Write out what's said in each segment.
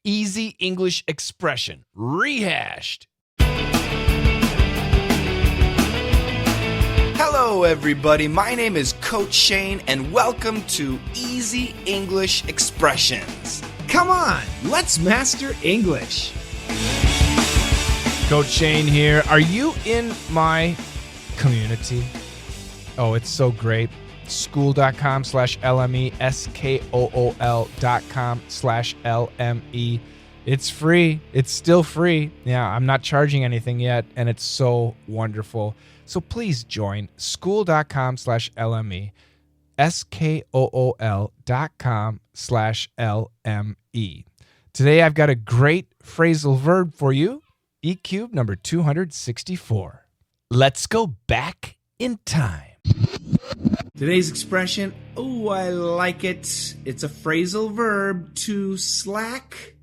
easy English expression, rehashed. Hello, everybody. My name is Coach Shane, and welcome to Easy English Expressions. Come on, let's master English. Coach Shane here. Are you in my community? Oh, it's so great. School.com/LME, SKOOL.com/LME. It's free. It's still free. Yeah, I'm not charging anything yet, and it's so wonderful. So please join school.com/LME, SKOOL.com/LME. Today I've got a great phrasal verb for you, E-Cube number 264. Let's go back in time. Today's expression, I like it. It's a phrasal verb, to slack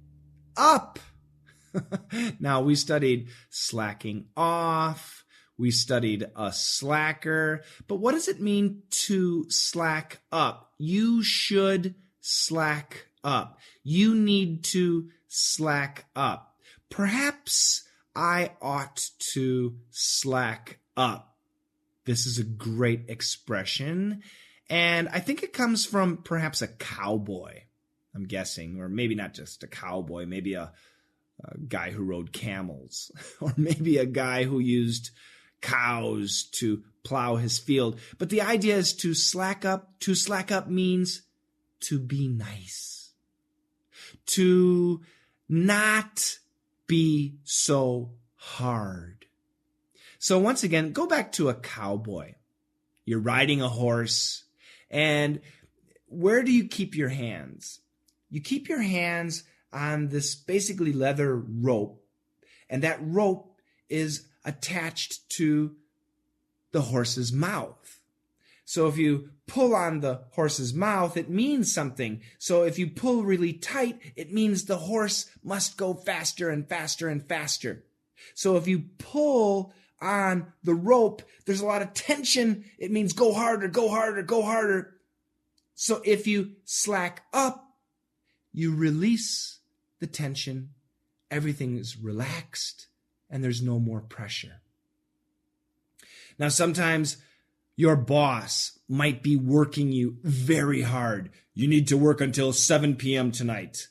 up. Now, we studied slacking off. We studied a slacker. But what does it mean to slack up? You should slack up. You need to slack up. Perhaps I ought to slack up. This is a great expression, and I think it comes from perhaps a cowboy, I'm guessing, or maybe not just a cowboy, maybe a guy who rode camels, or maybe a guy who used cows to plow his field. But the idea is to slack up. To slack up means to be nice, to not be so hard. So once again, go back to a cowboy. You're riding a horse, and where do you keep your hands? You keep your hands on this basically leather rope, and that rope is attached to the horse's mouth. So if you pull on the horse's mouth, it means something. So if you pull really tight, it means the horse must go faster and faster and faster. So if you pull on the rope, there's a lot of tension. It means go harder, go harder, go harder. So if you slack up, you release the tension. Everything is relaxed, and there's no more pressure. Now, sometimes your boss might be working you very hard. You need to work until 7 p.m. tonight.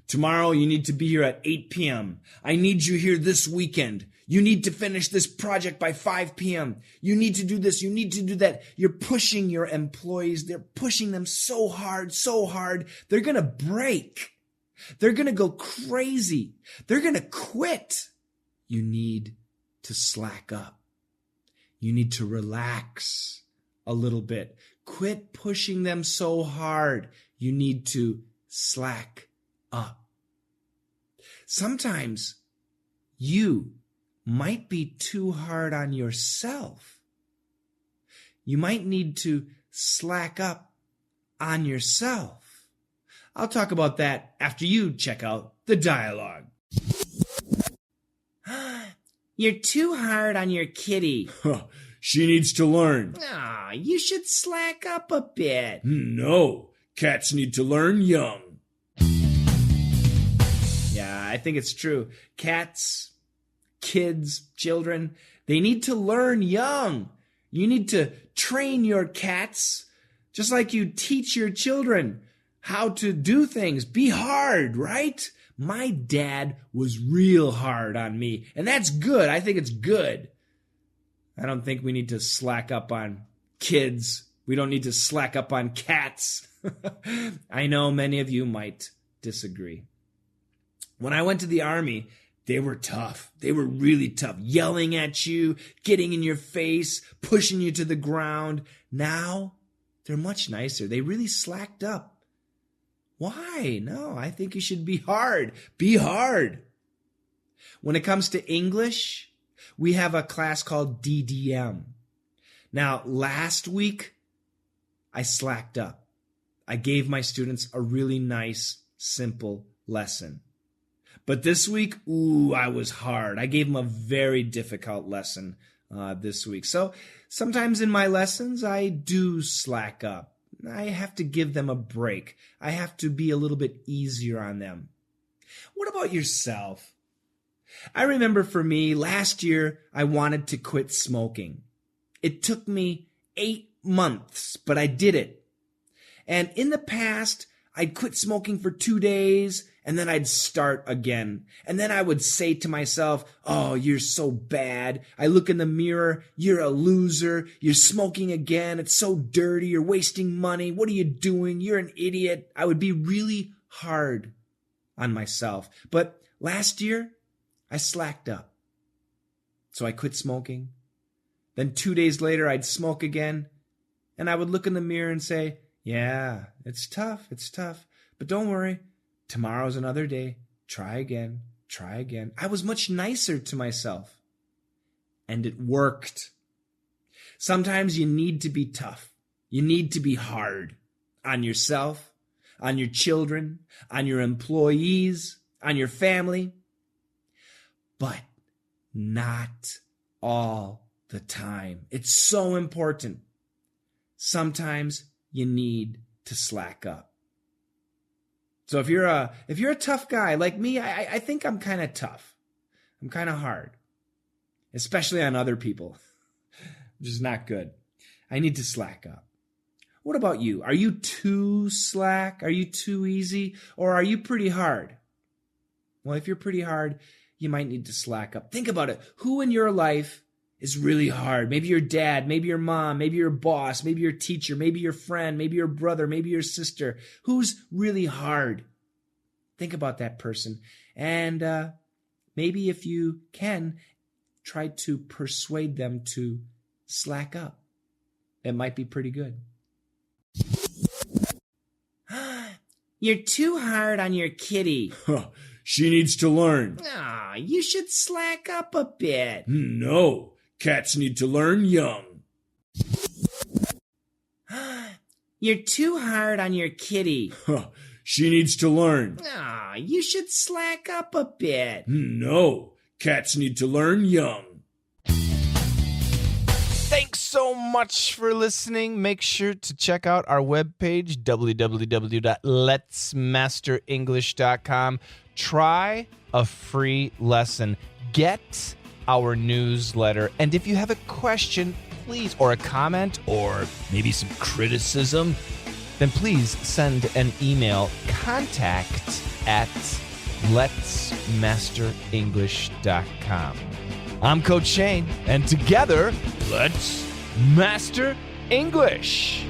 Tomorrow, you need to be here at 8 p.m. I need you here this weekend. You need to finish this project by 5 p.m. You need to do this. You need to do that. You're pushing your employees. They're pushing them so hard, so hard. They're going to break. They're going to go crazy. They're going to quit. You need to slack up. You need to relax a little bit. Quit pushing them so hard. You need to slack up. Sometimes you might be too hard on yourself. You might need to slack up on yourself. I'll talk about that after you check out the dialogue. You're too hard on your kitty. She needs to learn. Aw, you should slack up a bit. No, cats need to learn young. Yeah, I think it's true. Cats, kids, children, they need to learn young. You need to train your cats just like you teach your children how to do things. Be hard, right? My dad was real hard on me, and that's good. I think it's good. I don't think we need to slack up on kids. We don't need to slack up on cats. I know many of you might disagree. When I went to the Army, they were tough. They were really tough, yelling at you, getting in your face, pushing you to the ground. Now, they're much nicer. They really slacked up. Why? No, I think you should be hard. Be hard. When it comes to English, we have a class called DDM. Now, last week, I slacked up. I gave my students a really nice, simple lesson. But this week, I was hard. I gave them a very difficult lesson this week. So sometimes in my lessons, I do slack up. I have to give them a break. I have to be a little bit easier on them. What about yourself? I remember for me, last year, I wanted to quit smoking. It took me 8 months, but I did it. And in the past, I'd quit smoking for 2 days, and then I'd start again. And then I would say to myself, oh, you're so bad. I look in the mirror, you're a loser. You're smoking again. It's so dirty. You're wasting money. What are you doing? You're an idiot. I would be really hard on myself. But last year, I slacked up. So I quit smoking. Then 2 days later, I'd smoke again. And I would look in the mirror and say, yeah, it's tough. But don't worry. Tomorrow's another day. Try again. I was much nicer to myself. And it worked. Sometimes you need to be tough. You need to be hard on yourself, on your children, on your employees, on your family. But not all the time. It's so important. Sometimes you need to slack up. So if you're a tough guy like me, I think I'm kind of tough. I'm kind of hard, especially on other people, which is not good. I need to slack up. What about you? Are you too slack? Are you too easy? Or are you pretty hard? Well, if you're pretty hard, you might need to slack up. Think about it. Who in your life is really hard? Maybe your dad, maybe your mom, maybe your boss, maybe your teacher, maybe your friend, maybe your brother, maybe your sister. Who's really hard? Think about that person. And maybe if you can, try to persuade them to slack up. It might be pretty good. You're too hard on your kitty. She needs to learn. Aw, you should slack up a bit. No, cats need to learn young. You're too hard on your kitty. She needs to learn. Aw, you should slack up a bit. No, cats need to learn young. Thanks so much for listening. Make sure to check out our webpage, www.letsmasterenglish.com. Try a free lesson. Get our newsletter. And if you have a question, please, or a comment, or maybe some criticism, then please send an email, contact@letsmasterenglish.com. I'm Coach Shane, and together, let's master English.